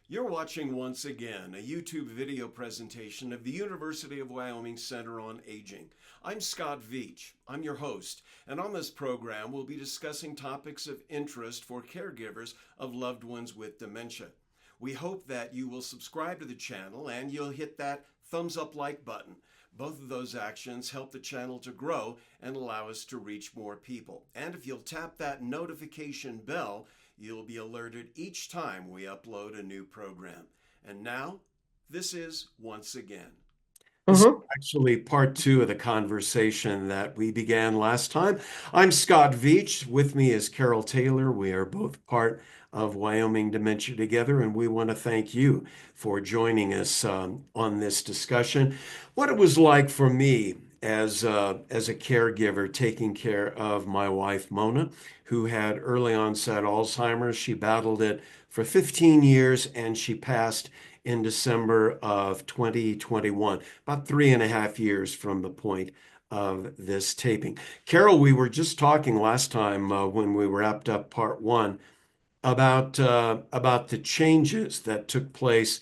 You're watching once again a YouTube video presentation of the University of Wyoming Center on Aging. I'm Scott Veatch. I'm your host, and on this program we'll be discussing topics of interest for caregivers of loved ones with dementia. We hope that you will subscribe to the channel and you'll hit that thumbs up like button. Both of those actions help the channel to grow and allow us to reach more people. And if you'll tap that notification bell, you'll be alerted each time we upload a new program. And now, this is Once Again. This is actually part two of the conversation that we began last time. I'm Scott Veatch. With me is Carol Taylor. We are both part of Wyoming Dementia Together, and we want to thank you for joining us on this discussion. What it was like for me as a caregiver taking care of my wife, Mona, who had early onset Alzheimer's. She battled it for 15 years and she passed in December of 2021, about 3.5 years from the point of this taping. Carol, we were just talking last time when we wrapped up part one about the changes that took place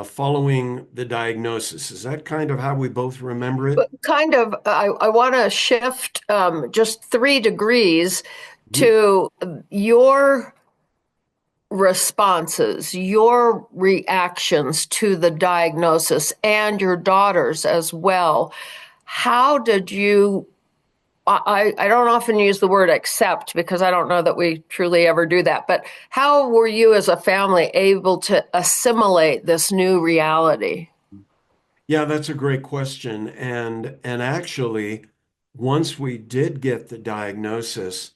following the diagnosis. Is that kind of how we both remember it? But kind of, I want to shift just 3 degrees to your responses, your reactions to the diagnosis, and your daughter's as well. How did you? I don't often use the word accept because I don't know that we truly ever do that, but how were you as a family able to assimilate this new reality? Yeah, that's a great question. And actually, once we did get the diagnosis,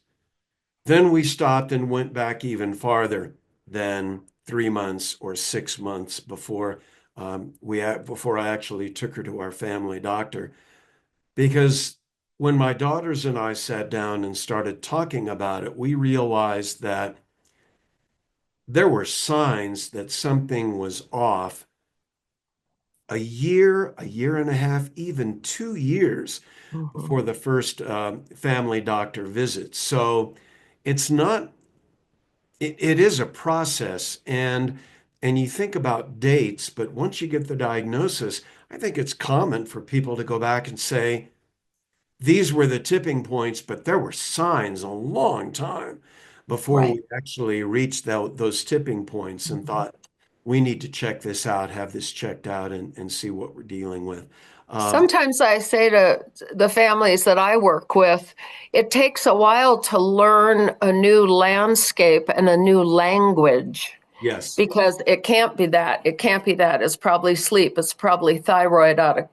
then we stopped and went back even farther than 3 months or 6 months before before I actually took her to our family doctor. Because when my daughters and I sat down and started talking about it, we realized that there were signs that something was off a year and a half, even 2 years Mhm. before the first family doctor visit. So it's not, it is a process. And you think about dates, but once you get the diagnosis, I think it's common for people to go back and say, these were the tipping points, but there were signs a long time before Right. we actually reached those tipping points and Mhm. thought, we need to check this out, have this checked out, and see what we're dealing with. Um, Sometimes I say to the families that I work with, it takes a while to learn a new landscape and a new language yes, because it can't be that. It can't be that. It's probably sleep. It's probably thyroid out of,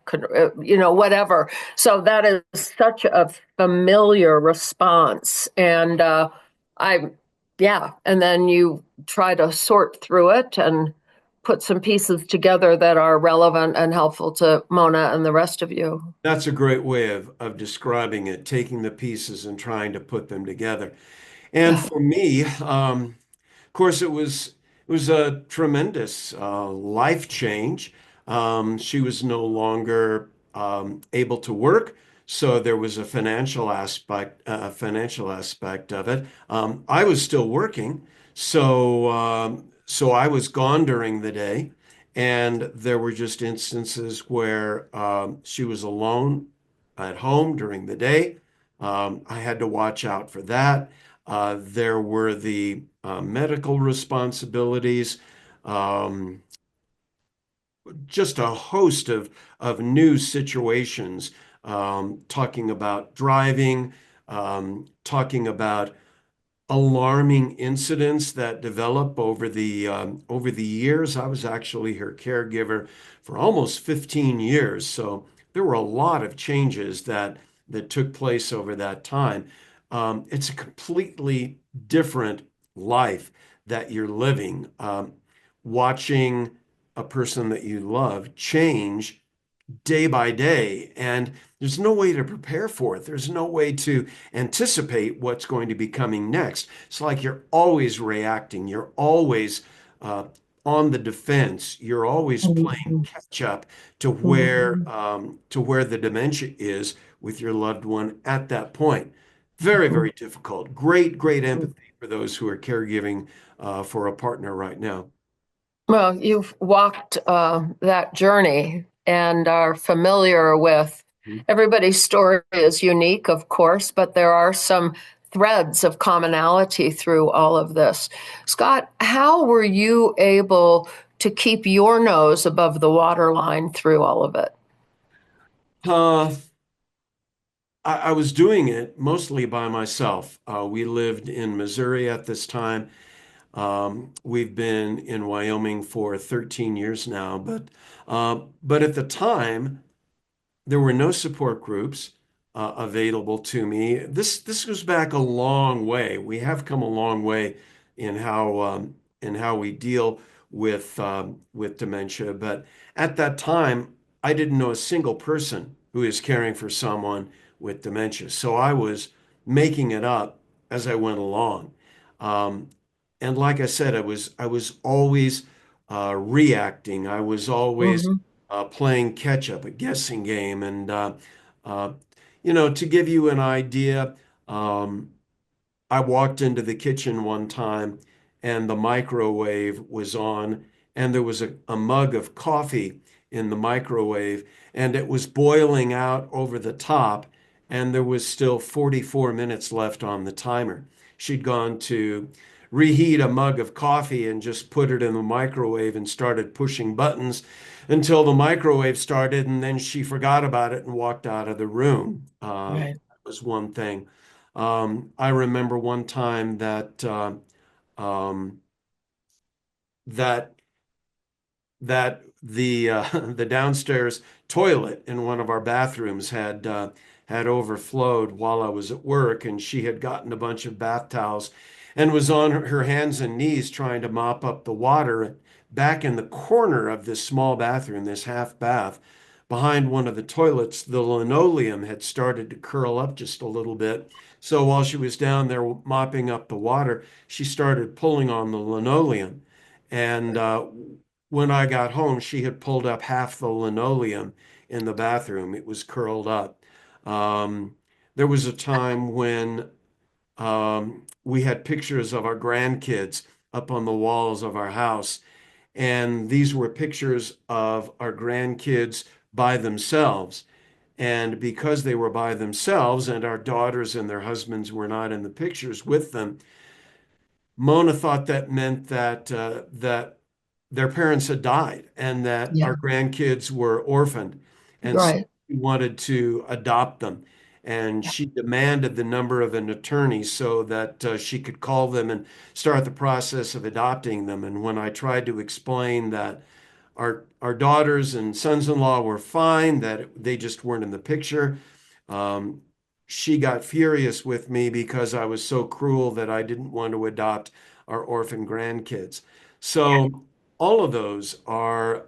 whatever. So that is such a familiar response. And I, yeah. And then you try to sort through it and put some pieces together that are relevant and helpful to Mona and the rest of you. that's a great way of describing it, taking the pieces and trying to put them together. And Yeah. for me, of course, it was a tremendous life change. She was no longer able to work, so there was a financial aspect of it. I was still working, so I was gone during the day, and there were just instances where she was alone at home during the day. I had to watch out for that. There were the medical responsibilities, um, just a host of new situations, talking about driving, talking about alarming incidents that develop over the years. I was actually her caregiver for almost 15 years, so there were a lot of changes that took place over that time. It's a completely different life that you're living, watching a person that you love change day by day. And there's no way to prepare for it. There's no way to anticipate what's going to be coming next. It's like you're always reacting. You're always on the defense. You're always playing Mhm. catch up Mhm. to where the dementia is with your loved one at that point. Very, very difficult. Great, great Mhm. empathy for those who are caregiving for a partner right now. Well, you've walked that journey and are familiar with everybody's story is unique, of course, but there are some threads of commonality through all of this. Scott, how were you able to keep your nose above the waterline through all of it? Uh, I was doing it mostly by myself. We lived in Missouri at this time. We've been in Wyoming for 13 years now, but at the time, there were no support groups available to me. This goes back a long way. We have come a long way in how we deal with dementia. But at that time, I didn't know a single person who is caring for someone with dementia. So I was making it up as I went along. Um, and like I said, I was always reacting. I was always Hmm. playing catch up, a guessing game. And, uh, to give you an idea, um, I walked into the kitchen one time and the microwave was on, and there was a mug of coffee in the microwave, and it was boiling out over the top, and there was still 44 minutes left on the timer. She'd gone to reheat a mug of coffee and just put it in the microwave and started pushing buttons until the microwave started, and then she forgot about it and walked out of the room. Right. That was one thing. I remember one time um, that the the downstairs toilet in one of our bathrooms had overflowed while I was at work, and she had gotten a bunch of bath towels and was on her hands and knees trying to mop up the water back in the corner of this small bathroom, this half bath. Behind one of the toilets, the linoleum had started to curl up just a little bit. So while she was down there mopping up the water, she started pulling on the linoleum. And when I got home, she had pulled up half the linoleum in the bathroom. It was curled up. Um, there was a time when we had pictures of our grandkids up on the walls of our house. And these were pictures of our grandkids by themselves. And because they were by themselves and our daughters and their husbands were not in the pictures with them, Mona thought that meant that their parents had died and that Yeah. our grandkids were orphaned, and so Right. she wanted to adopt them. And Yeah. she demanded the number of an attorney so that she could call them and start the process of adopting them. And when I tried to explain that our daughters and sons-in-law were fine, that they just weren't in the picture, um, she got furious with me because I was so cruel that I didn't want to adopt our orphan grandkids. So all of those are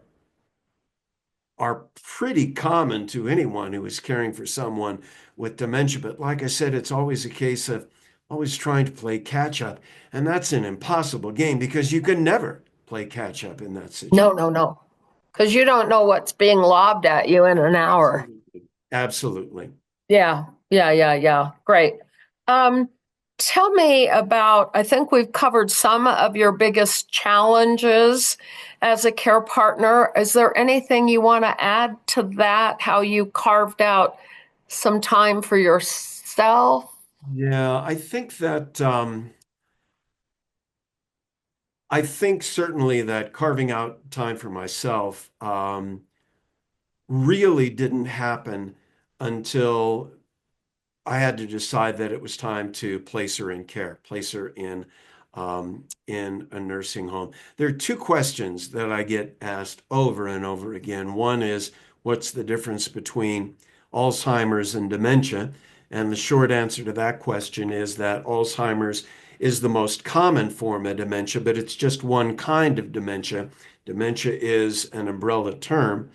pretty common to anyone who is caring for someone with dementia. But like I said, it's always a case of always trying to play catch up. And that's an impossible game because you can never play catch up in that No, situation. no, no. Because you don't know what's being lobbed at you in an hour. Absolutely. Absolutely. Yeah, yeah, yeah, yeah. Great. Um, Tell me about, I think we've covered some of your biggest challenges as a care partner. Is there anything you want to add to that? How you carved out some time for yourself? Yeah, I think certainly that carving out time for myself really didn't happen until I had to decide that it was time to place her in care, place her in a nursing home. There are two questions that I get asked over and over again. One is, what's the difference between Alzheimer's and dementia? And the short answer to that question is that Alzheimer's is the most common form of dementia, but it's just one kind of dementia. Dementia is an umbrella term.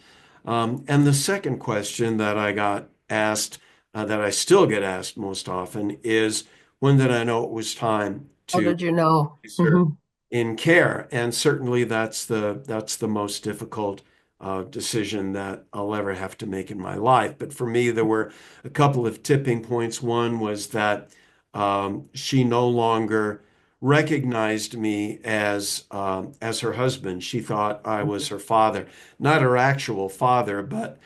And the second question that I got asked, that I still get asked most often, is when did I know it was time How to did you know? place her Hmm. in care? And certainly that's the most difficult decision that I'll ever have to make in my life. But for me, there were a couple of tipping points. One was that she no longer recognized me as her husband. She thought I was her father, not her actual father, but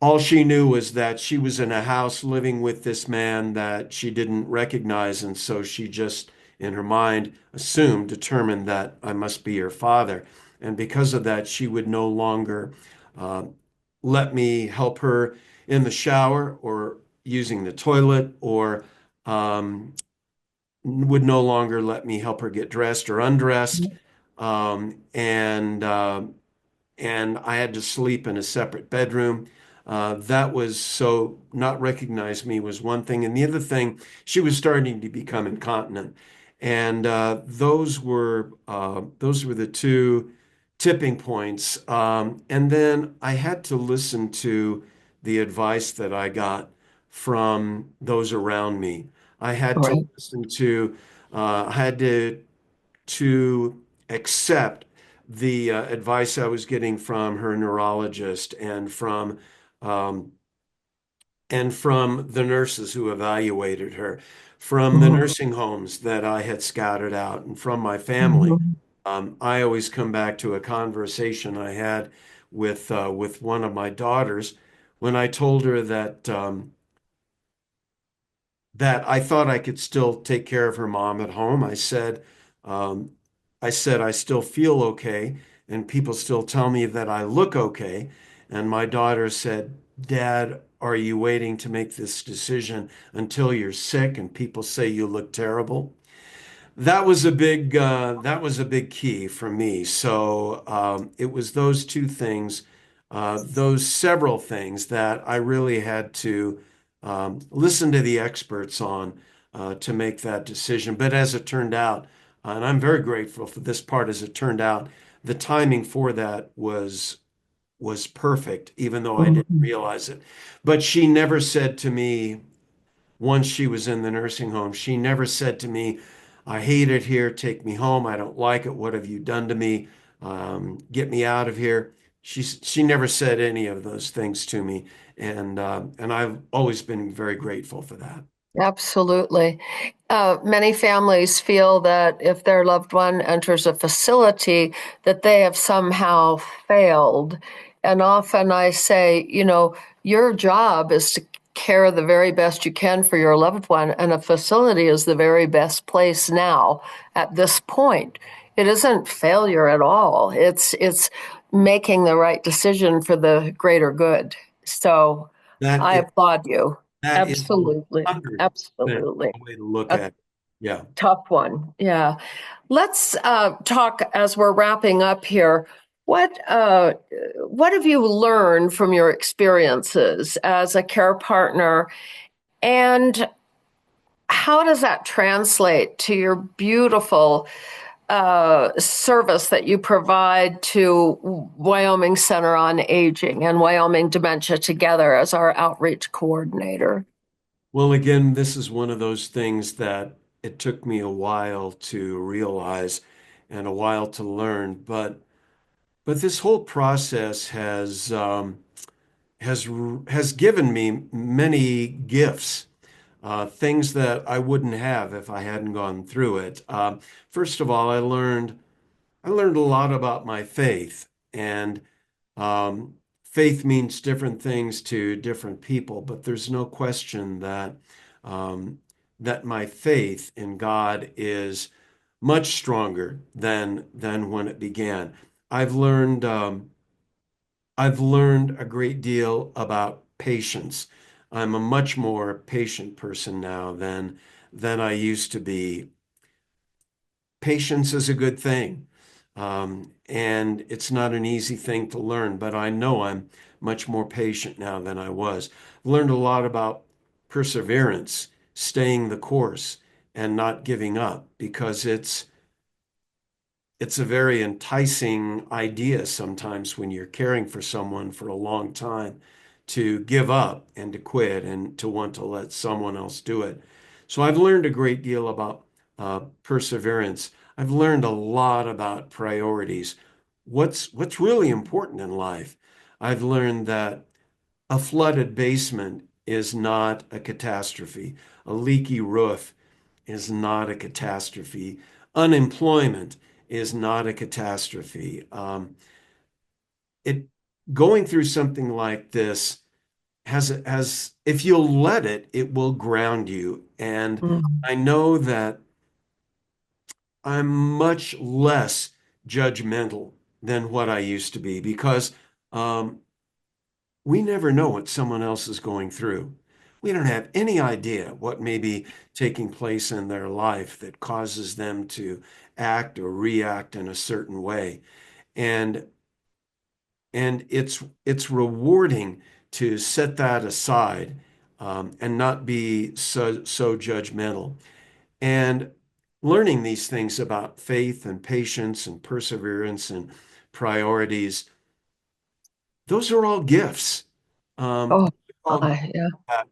all she knew was that she was in a house living with this man that she didn't recognize, and so she just, in her mind, determined that I must be her father. And because of that, she would no longer uh, let me help her in the shower or using the toilet, or um, would no longer let me help her get dressed or undressed. Um, and uh, and I had to sleep in a separate bedroom. That was so not recognize me was one thing. And the other thing, she was starting to become incontinent. And those were the two tipping points. And then I had to listen to the advice that I got from those around me. I had to Right. listen to, I had to accept the advice I was getting from her neurologist um, and from the nurses who evaluated her, from the Mhm. nursing homes that I had scouted out, and from my family. Mhm. I always come back to a conversation I had with one of my daughters when I told her that I thought I could still take care of her mom at home. Um, I said I still feel okay, and people still tell me that I look okay. And my daughter said, Dad, are you waiting to make this decision until you're sick and people say you look terrible? That was a big key for me. So it was those two things, those several things that I really had to listen to the experts on to make that decision. But as it turned out, and I'm very grateful for this part, as it turned out, the timing for that was perfect, even though I didn't Mhm. realize it. But she never said to me, once she was in the nursing home, she never said to me, I hate it here. Take me home. I don't like it. What have you done to me? Get me out of here. She never said any of those things to me. And I've always been very grateful for that. Absolutely. Many families feel that if their loved one enters a facility, that they have somehow failed. And often I say, your job is to care the very best you can for your loved one, and a facility is the very best place now at this point. It isn't failure at all. It's making the right decision for the greater good. So That I is applaud you. that is Absolutely. 100% Absolutely. the way to look A at it. Yeah. tough one. Yeah. Let's talk as we're wrapping up here. What uh, what have you learned from your experiences as a care partner, and how does that translate to your beautiful service that you provide to Wyoming Center on Aging and Wyoming Dementia Together as our outreach coordinator? Well, again, this is one of those things that it took me a while to realize and a while to learn, but this whole process has given me many gifts, things that I wouldn't have if I hadn't gone through it. First of all, I learned a lot about my faith, and um, faith means different things to different people, but there's no question um, that my faith in God is much stronger than when it began. I've learned I've learned a great deal about patience. I'm a much more patient person now than I used to be. Patience is a good thing. And it's not an easy thing to learn, but I know I'm much more patient now than I was. Learned a lot about perseverance, staying the course, and not giving up because it's a very enticing idea sometimes when you're caring for someone for a long time to give up and to quit and to want to let someone else do it. So I've learned a great deal about perseverance. I've learned a lot about priorities. What's really important in life? I've learned that a flooded basement is not a catastrophe. A leaky roof is not a catastrophe. Unemployment is not a catastrophe. It Going through something like this has if you'll let it, it will ground you. And Mm. I know that I'm much less judgmental than what I used to be because um, we never know what someone else is going through. We don't have any idea what may be taking place in their life that causes them to act or react in a certain way. And it's rewarding to set that aside and not be so judgmental. And learning these things about faith and patience and perseverance and priorities, those are all gifts. Oh, All yeah, that,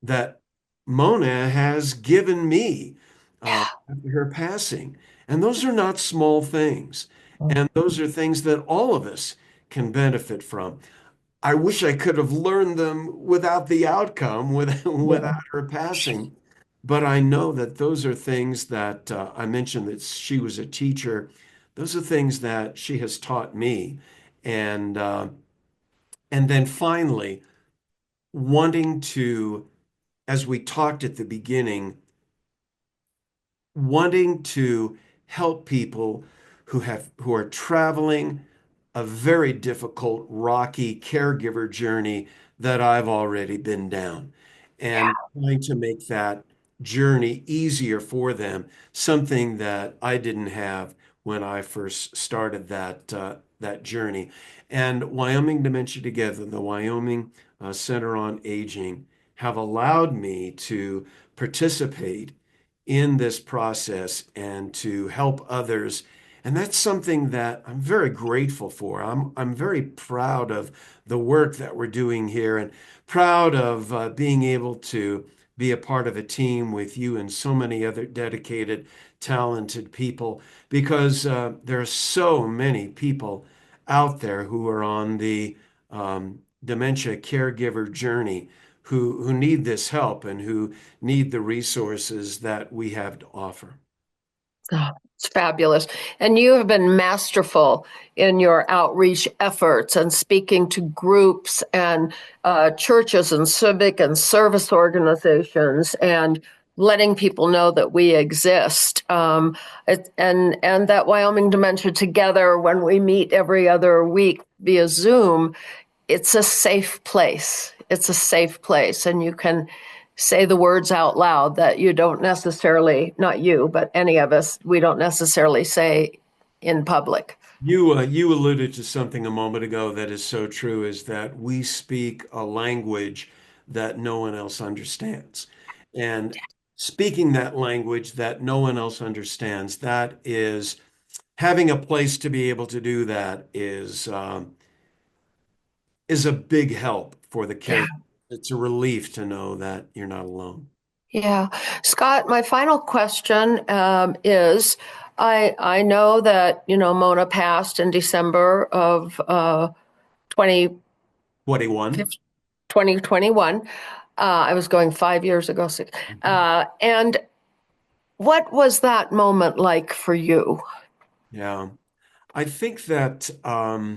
that Mona has given me after her passing. And those are not small things. yeah. And those are things that all of us can benefit from. I wish I could have learned them without the outcome, without Yeah. her passing. But I know that those are things that I mentioned that she was a teacher. Those are things that she has taught me. And and then finally, wanting to, as we talked at the beginning, wanting to help people who are traveling a very difficult, rocky caregiver journey that I've already been down, and trying to make that journey easier for them, something that I didn't have when I first started that journey. And Wyoming Dementia Together, the Wyoming Center on Aging, have allowed me to participate in this process and to help others. And that's something that I'm very grateful for. I'm very proud of the work that we're doing here and proud of being able to be a part of a team with you and so many other dedicated, talented people because there are so many people out there who are on the dementia caregiver journey who need this help and who need the resources that we have to offer. Oh, it's fabulous. And you have been masterful in your outreach efforts and speaking to groups and churches and civic and service organizations and letting people know that we exist. And that Wyoming Dementia Together, when we meet every other week via Zoom, it's a safe place. It's a safe place, and you can say the words out loud that you don't necessarily, not you, but any of us, we don't necessarily say in public. You alluded to something a moment ago that is so true, is that we speak a language that no one else understands. And speaking that language that no one else understands, that is having a place to be able to do that is a big help for the Yeah. care. It's a relief to know that you're not alone. Yeah. Scott, my final question is I know that, Mona passed in December of 20, 21. 2021. I was going 5 years ago. And what was that moment like for you? Yeah. I think that I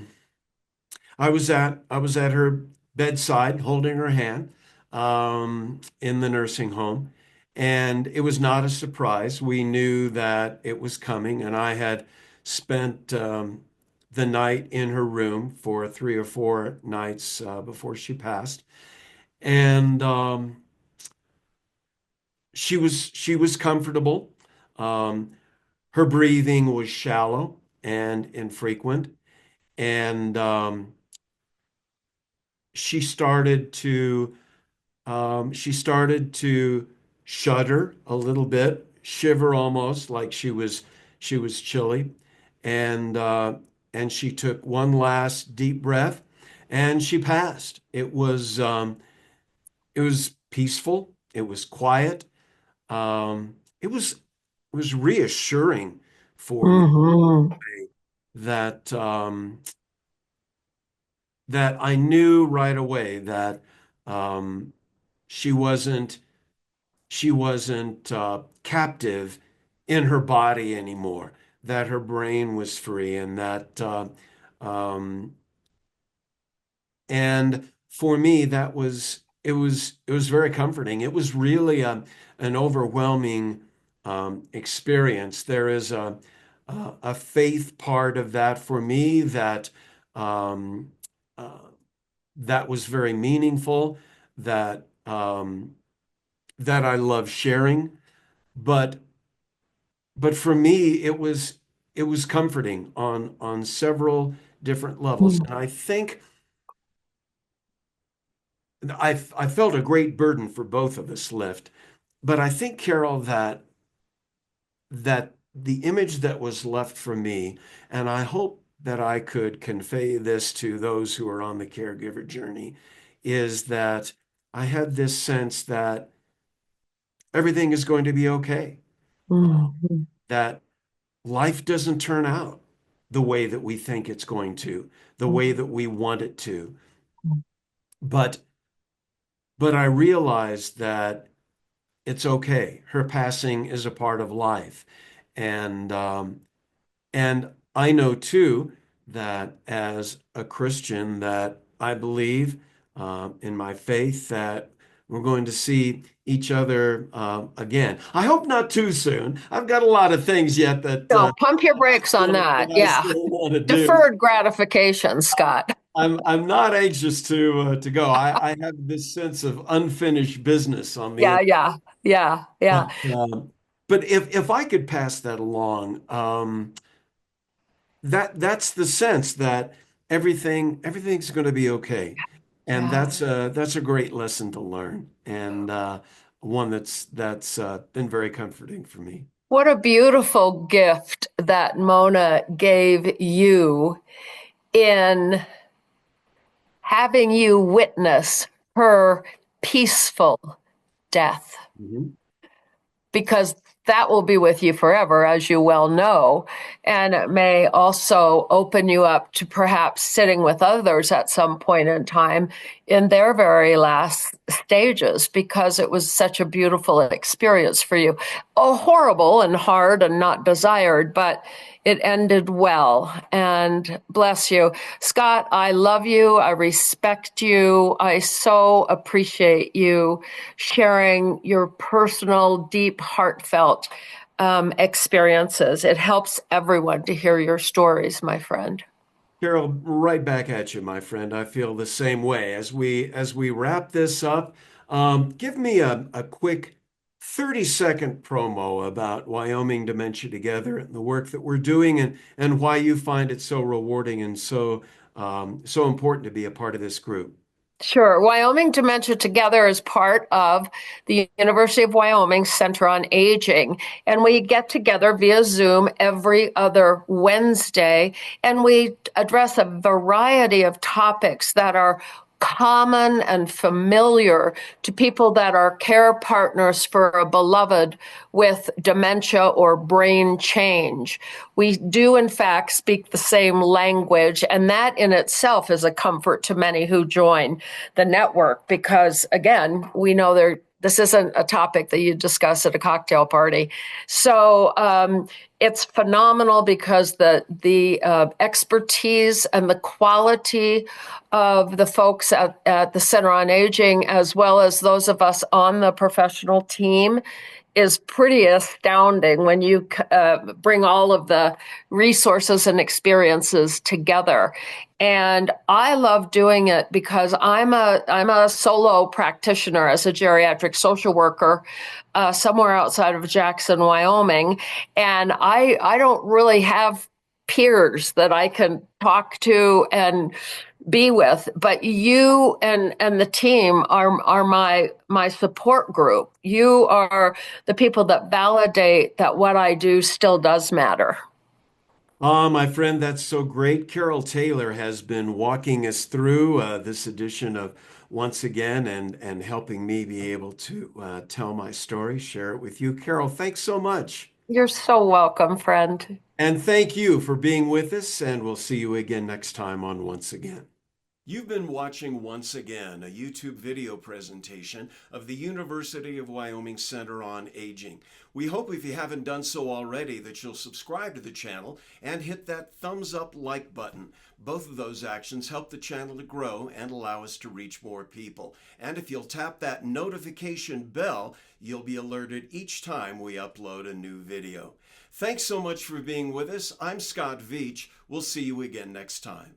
was at her bedside holding her hand in the nursing home, and it was not a surprise. We knew that it was coming, and I had spent the night in her room for 3 or 4 nights before she passed, and she was comfortable. Um, Her breathing was shallow and infrequent, and she started to she started to shudder a little bit, shiver almost like she was chilly, and and she took one last deep breath, and she passed. It was peaceful. It was quiet. It was reassuring for me Hmm. that that I knew right away that um, she wasn't she wasn't captive in her body anymore, that her brain was free, and that um, and for me, that was it was very comforting. It was really an overwhelming experience. There is a faith part of that for me um, uh, that was very meaningful. That I love sharing, but for me, it was comforting on several different levels, Mm. and I think. I felt a great burden for both of us lift, but I think, Carol, that the image that was left for me, and I hope that I could convey this to those who are on the caregiver journey, is that I had this sense that everything is going to be okay, Mm. that life doesn't turn out the way that we think it's going to, the way Mm. that we want it to. But I realized that it's okay. Her passing is a part of life. And I know too that as a Christian that I believe in my faith that we're going to see each other again. I hope not too soon. I've got a lot of things yet No, pump your brakes on that. that I Yeah. still want to do. Deferred gratification, Scott. I'm not anxious to go. I have this sense of unfinished business on the Yeah, yeah, yeah, yeah, But if I could pass that along, that's the sense that everything's going to be okay, and yeah. that's a great lesson to learn, and one that's been very comforting for me. What a beautiful gift that Mona gave you in having you witness her peaceful death, Mhm. because that will be with you forever, as you well know. And it may also open you up to perhaps sitting with others at some point in time in their very last stages, because it was such a beautiful experience for you. Oh, horrible and hard and not desired, but it ended well. And bless you. Scott, I love you. I respect you. I so appreciate you sharing your personal, deep, heartfelt experiences. It helps everyone to hear your stories, my friend. Carol, right back at you, my friend. I feel the same way. As we wrap this up, give me a quick 30-second promo about Wyoming Dementia Together and the work that we're doing, and why you find it so rewarding and so important to be a part of this group. Sure. Wyoming Dementia Together is part of the University of Wyoming Center on Aging. And we get together via Zoom every other Wednesday, and we address a variety of topics that are common and familiar to people that are care partners for a beloved with dementia or brain change. We do, in fact, speak the same language, and that in itself is a comfort to many who join the network, because, again, we know this isn't a topic that you discuss at a cocktail party. So it's phenomenal because the expertise and the quality of the folks at the Center on Aging, as well as those of us on the professional team, is pretty astounding when you bring all of the resources and experiences together. And I love doing it because I'm a solo practitioner as a geriatric social worker somewhere outside of Jackson, Wyoming, and I don't really have peers that I can talk to and be with, but you and the team are my support group. You are the people that validate that what I do still does matter. Ah, my friend, that's so great. Carol Taylor has been walking us through this edition of Once Again, and helping me be able to tell my story, share it with you. Carol, thanks so much. You're so welcome, friend. And thank you for being with us, and we'll see you again next time on Once Again. You've been watching once again a YouTube video presentation of the University of Wyoming Center on Aging. We hope if you haven't done so already that you'll subscribe to the channel and hit that thumbs up like button. Both of those actions help the channel to grow and allow us to reach more people. And if you'll tap that notification bell, you'll be alerted each time we upload a new video. Thanks so much for being with us. I'm Scott Veatch. We'll see you again next time.